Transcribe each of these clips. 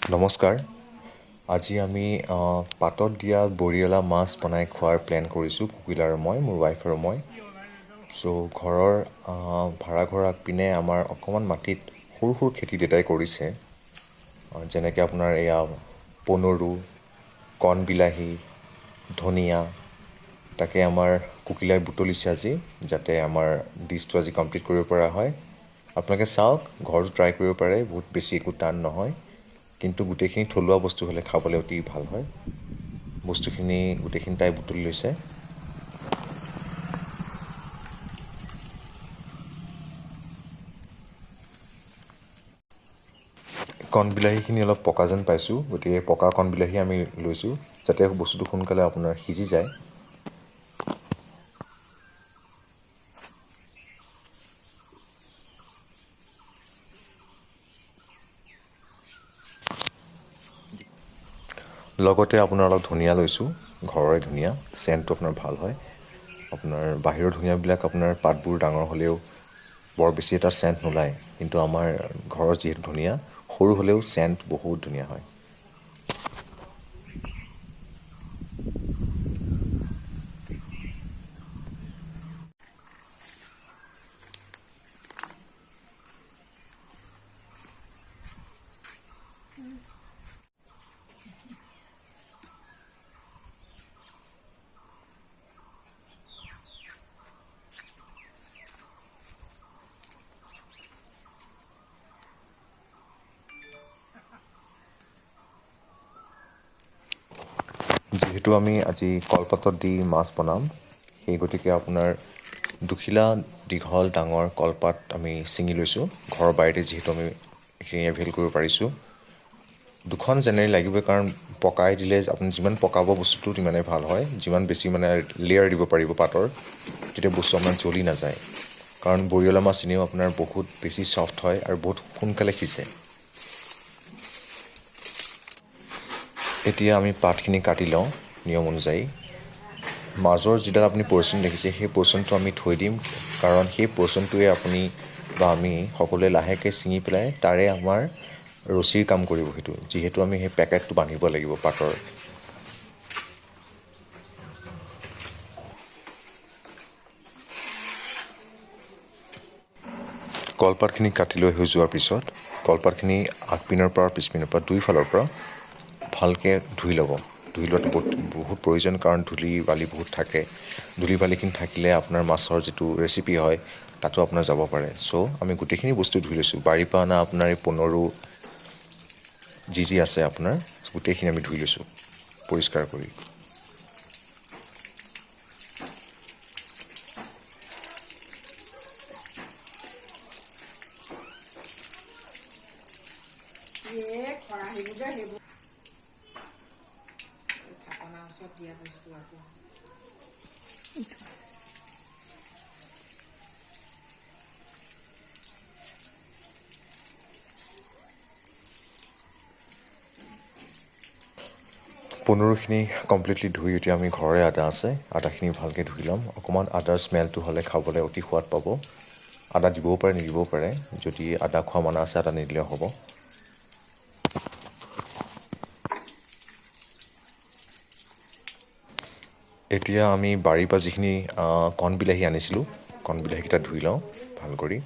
নমস্কাৰ। আজি আমি পাতত দিয়া বৰিয়লা মাছ বনাই খোৱাৰ প্লেন কৰিছোঁ, কুকিল আৰু মই, মোৰ ৱাইফ আৰু মই। চ' ঘৰৰ ভাড়াঘৰৰ আগপিনে আমাৰ অকণমান মাটিত সৰু সৰু খেতি দেউতাই কৰিছে। যেনেকৈ আপোনাৰ এয়া পনৰু, কণবিলাহী, ধনিয়া। তাকে আমাৰ কুকিলাই বুটলিছে আজি, যাতে আমাৰ ডিছটো আজি কমপ্লিট কৰিব পৰা হয়। আপোনালোকে চাওক, ঘৰতো ট্ৰাই কৰিব পাৰে, বহুত বেছি একো টান নহয়। কিন্তু গোটেইখিনি থলুৱা বস্তু হ'লে খাবলৈ অতি ভাল হয়। বস্তুখিনি গোটেইখিনি তাই বুটলি লৈছে। কণবিলাহীখিনি অলপ পকা যেন পাইছোঁ, গতিকে পকা কণবিলাহী আমি লৈছোঁ, যাতে বস্তুটো সোনকালে আপোনাৰ সিজি যায়। লগতে আপোনাৰ অলপ ধনিয়া লৈছোঁ, ঘৰৰে ধনিয়া, চেণ্টটো আপোনাৰ ভাল হয়। আপোনাৰ বাহিৰৰ ধনিয়াবিলাক আপোনাৰ পাতবোৰ ডাঙৰ হ'লেও বৰ বেছি এটা চেণ্ট নোলায়, কিন্তু আমাৰ ঘৰৰ যিহেতু ধনিয়া, সৰু হ'লেও চেণ্ট বহুত ধুনীয়া হয়। যিহেতু আমি আজি কলপাতত দি মাছ বনাম, সেই গতিকে আপোনাৰ দুখিলা দীঘল ডাঙৰ কলপাত আমি ছিঙি লৈছোঁ। ঘৰৰ বাৰীতে যিহেতু আমি এইখিনি এভেইল কৰিব পাৰিছোঁ। দুখন জেনেৰেলি লাগিবই, কাৰণ পকাই দিলে আপুনি যিমান পকাব বস্তুটো সিমানেই ভাল হয়। যিমান বেছি মানে লেয়াৰ দিব পাৰিব পাতৰ, তেতিয়া বস্তু আপোনাৰ জ্বলি নাযায়। কাৰণ বৰিয়লা মাছ এনেও আপোনাৰ বহুত বেছি ছফ্ট হয় আৰু বহুত সোনকালে সিজে। এতিয়া আমি পাতখিনি কাটি লওঁ নিয়ম অনুযায়ী। মাজৰ যিডাল আপুনি পৰ্চন দেখিছে, সেই পৰ্চনটো আমি থৈ দিম, কাৰণ সেই পৰ্চনটোৱে আপুনি বা আমি সকলোৱে লাহেকৈ ছিঙি পেলাই তাৰে আমাৰ ৰছীৰ কাম কৰিব সেইটো, যিহেতু আমি সেই পেকেটটো বান্ধিব লাগিব পাতৰ। কলপাতখিনি কাটি লৈ হৈ যোৱাৰ পিছত, কলপাতখিনি আগপিনৰ পৰা পিছপিনৰ পৰা দুইফালৰ পৰা ভালকৈ ধুই ল'ব। ধুই লোৱাটো বহুত প্ৰয়োজন, কাৰণ ধূলি বালি বহুত থাকে। ধূলি বালিখিনি থাকিলে আপোনাৰ মাছৰ যিটো ৰেচিপি হয়, তাতো আপোনাৰ যাব পাৰে। চ' আমি গোটেইখিনি বস্তু ধুই লৈছোঁ, বাৰীৰ পৰা অনা আপোনাৰ এই পনৰু যি আছে আপোনাৰ, গোটেইখিনি আমি ধুই লৈছোঁ পৰিষ্কাৰ কৰি। পনৰুখিনি কমপ্লিটলি ধুই এতিয়া আমি ঘৰৰে আদা আছে, আদাখিনি ভালকৈ ধুই ল'ম। অকণমান আদাৰ স্মেলটো হ'লে খাবলৈ অতি সোৱাদ পাব। আদা দিবও পাৰে নিদিবও পাৰে, যদি আদা খোৱা মানা আছে আদা নিদিলেও হ'ব। এতিয়া আমি বাৰীৰ পৰা যিখিনি কণবিলাহী আনিছিলোঁ, কণবিলাহীকেইটা ধুই লওঁ ভাল কৰি।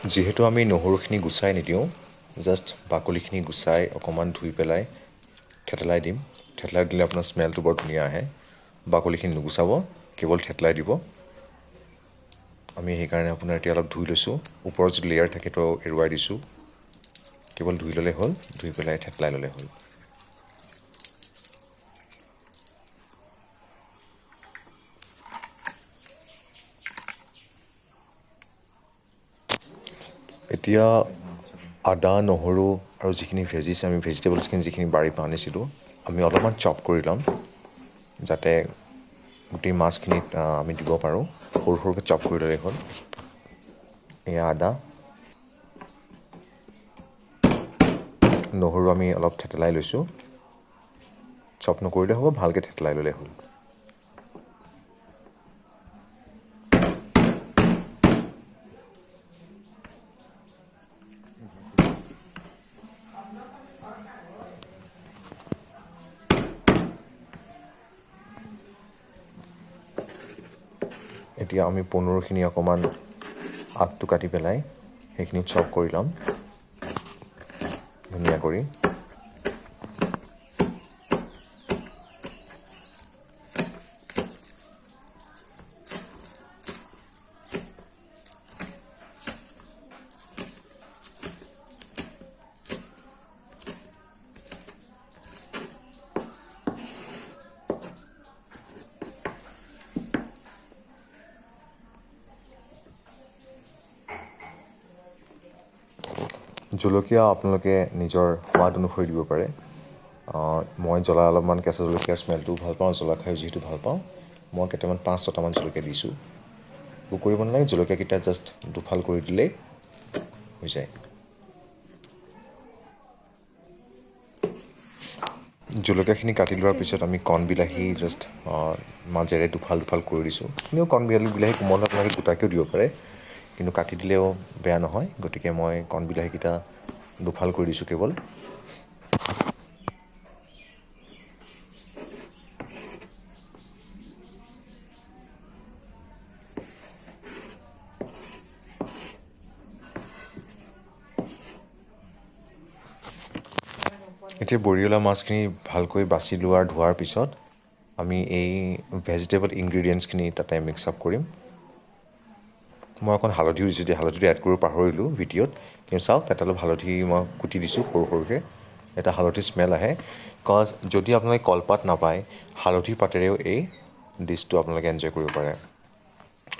যিহেতু আমি নহৰুখিনি গুচাই নিদিওঁ, জাষ্ট বাকলিখিনি গুচাই অকণমান ধুই পেলাই থেতেলাই দিম। থেতেলাই দিলে আপোনাৰ স্মেলটো বৰ ধুনীয়া আহে। বাকলিখিনি নুগুচাব, কেৱল থেতেলাই দিব। আমি সেইকাৰণে আপোনাৰ এতিয়া অলপ ধুই লৈছোঁ, ওপৰৰ যিটো লেয়াৰ থাকে সেইটো এৰুৱাই দিছোঁ। কেৱল ধুই ল'লে হ'ল, ধুই পেলাই থেতলাই ল'লে হ'ল। এতিয়া আদা, নহৰু আৰু যিখিনি আমি ভেজিটেবলছখিনি যিখিনি বাৰীৰ পৰা আনিছিলোঁ, আমি অলপমান চপ কৰি ল'ম, যাতে গোটেই মাছখিনিত আমি দিব পাৰোঁ। সৰু সৰুকৈ চপ কৰি ল'লেই হ'ল। এয়া আদা, নহৰু আমি অলপ থেতেলাই লৈছোঁ। চপ নকৰিলে হ'ব, ভালকৈ থেতেলাই ল'লে হ'ল। এতিয়া আমি পনীৰখিনি অকণমান আগটো কাটি পেলাই সেইখিনি চপ কৰি ল'ম ধুনীয়া কৰি। জলকীয়া আপোনালোকে নিজৰ সোৱাদ অনুসৰি দিব পাৰে। মই জ্বলা অলপমান কেঁচা জলকীয়াৰ স্মেলটোও ভাল পাওঁ, জ্বলা খাই যিহেতু ভাল পাওঁ, মই কেইটামান 5-6টামান জলকীয়া দিছোঁ। একো কৰিব নালাগে, জলকীয়াকেইটা জাষ্ট দুফাল কৰি দিলেই হৈ যায়। জলকীয়াখিনি কাটি লোৱাৰ পিছত আমি কণবিলাহী জাষ্ট মাজেৰে দুফাল দুফাল কৰি দিছোঁ। এনেও কণবিলাহী কোমল হ'লে আপোনালোকে গোটাকৈও দিব পাৰে, কিন্তু কাটি দিলেও বেয়া নহয়, গতিকে মই কণবিলাহীকেইটা দুফাল কৰি দিছোঁ কেৱল। এতিয়া বৰিয়লা মাছখিনি ভালকৈ বাছি লোৱাৰ ধোৱাৰ পিছত আমি এই ভেজিটেবল ইনগ্ৰিডিয়েণ্টছখিনি তাতে মিক্স আপ কৰিম। মই অকণ হালধিও দিছোঁ, হালধিটো এড কৰিব পাহৰিলোঁ ভিডিঅ'ত, কিন্তু চাওক তাতে অলপ হালধি মই কুটি দিছোঁ সৰু সৰুকৈ, এটা হালধিৰ স্মেল আহে। কজ যদি আপোনালোকে কলপাত নাপায়, হালধি পাতেৰেও এই ডিছটো আপোনালোকে এনজয় কৰিব পাৰে।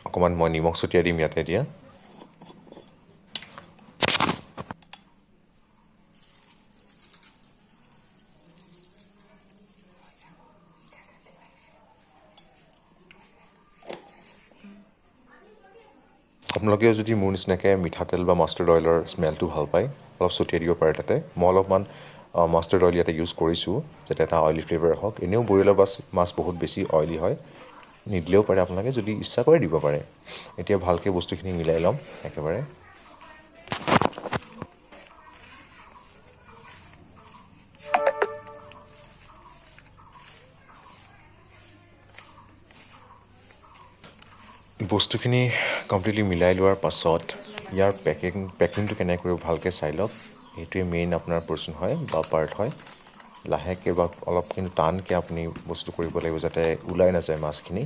অকণমান মই নিমখ ছটিয়াই দিম ইয়াতে এতিয়া। আপোনালোকেও যদি মোৰ নিচিনাকৈ মিঠাতেল বা মাষ্টাৰ্ড অইলৰ স্মেলটো ভাল পায়, অলপ ছটিয়াই দিব পাৰে তাতে। মই অলপমান মাষ্টাৰ্ড অইল ইয়াতে ইউজ কৰিছোঁ, যাতে এটা অইলি ফ্লেভাৰ আহক। এনেও বৰিয়লা মাছ বহুত বেছি অইলি হয়, নিদিলেও পাৰে আপোনালোকে, যদি ইচ্ছা কৰে দিব পাৰে। এতিয়া ভালকৈ বস্তুখিনি মিলাই ল'ম একেবাৰে। বস্তুখিনি কমপ্লিটলি মিলাই লোৱাৰ পাছত ইয়াৰ পেকিংটো কেনেকৈ কৰিব ভালকৈ চাই লওক। এইটোৱে মেইন আপোনাৰ পৰ্চন হয় বা পাৰ্ট হয়। লাহেকৈ বা অলপ কিন্তু টানকৈ আপুনি বস্তু কৰিব লাগিব, যাতে ওলাই নাযায় মাছখিনি।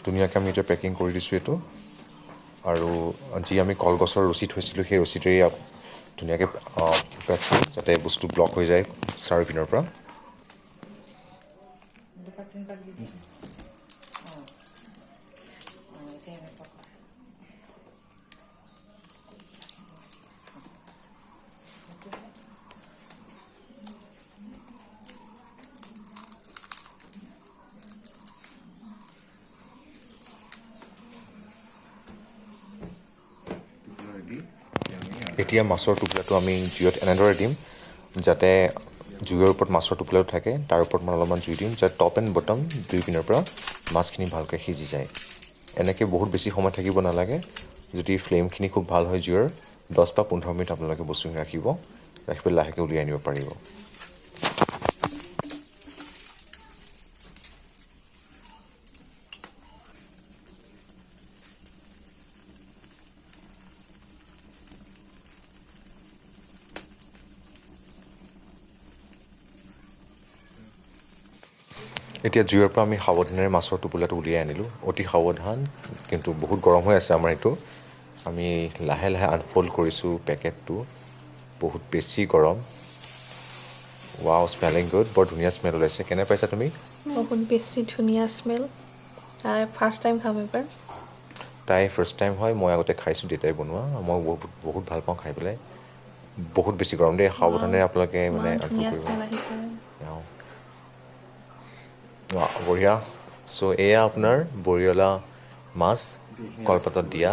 ধুনীয়াকৈ আমি এতিয়া পেকিং কৰি দিছোঁ এইটো, আৰু যি আমি কলগছৰ ৰছী থৈছিলোঁ সেই ৰছীটোৱেই ধুনীয়াকৈ পেক কৰোঁ, যাতে বস্তু ব্লক হৈ যায় চাৰিও পিনৰ পৰা। এতিয়া মাছৰ টুকুৰাটো আমি জুইত এনেদৰে দিম যাতে জুইৰ ওপৰত মাছৰ টুকুৰাটো থাকে, তাৰ ওপৰত মই অলপমান জুই দিম, যাতে টপ এণ্ড বটম দুই পিনৰ পৰা মাছখিনি ভালকৈ সিজি যায়। এনেকৈ বহুত বেছি সময় থাকিব নালাগে। যদি ফ্লেমখিনি খুব ভাল হয় জুইৰ, 10 বা 15 মিনিট আপোনালোকে বস্তুখিনি ৰাখি পেলাই লাহেকৈ উলিয়াই আনিব পাৰিব। এতিয়া জুইৰ পৰা আমি সাৱধানেৰে মাছৰ টোপোলাটো উলিয়াই আনিলোঁ, অতি সাৱধান, কিন্তু বহুত গৰম হৈ আছে আমাৰ এইটো। আমি লাহে লাহে আনফল্ড কৰিছোঁ পেকেটটো। বহুত বেছি গৰম। Wow, smelling good. বৰ ধুনীয়া স্মেল ওলাইছে। কেনে পাইছা তুমি? বহুত বেছি ধুনীয়া স্মেল। ফাৰ্ষ্ট টাইম খাম এইবাৰ। তাই ফাৰ্ষ্ট টাইম হয়, মই আগতে খাইছোঁ দেউতাই বনোৱা। মই বহুত ভাল পাওঁ খাই পেলাই। বহুত বেছি গৰম দেই, সাৱধানে আপোনালোকে মানে ইমান আনফল্ড ধুনীয়া কৰিব। স্মেল আহিছে। বঢ়িয়া। চ' এয়া আপোনাৰ বৰিয়লা মাছ কলপাতত দিয়া।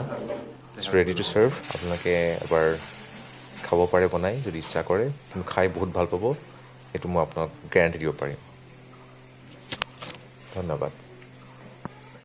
It's ready to serve. আপোনালোকে এবাৰ খাব পাৰে বনাই যদি ইচ্ছা কৰে, কিন্তু খাই বহুত ভাল পাব, সেইটো মই আপোনাক গেৰাণ্টি দিব পাৰিম। ধন্যবাদ।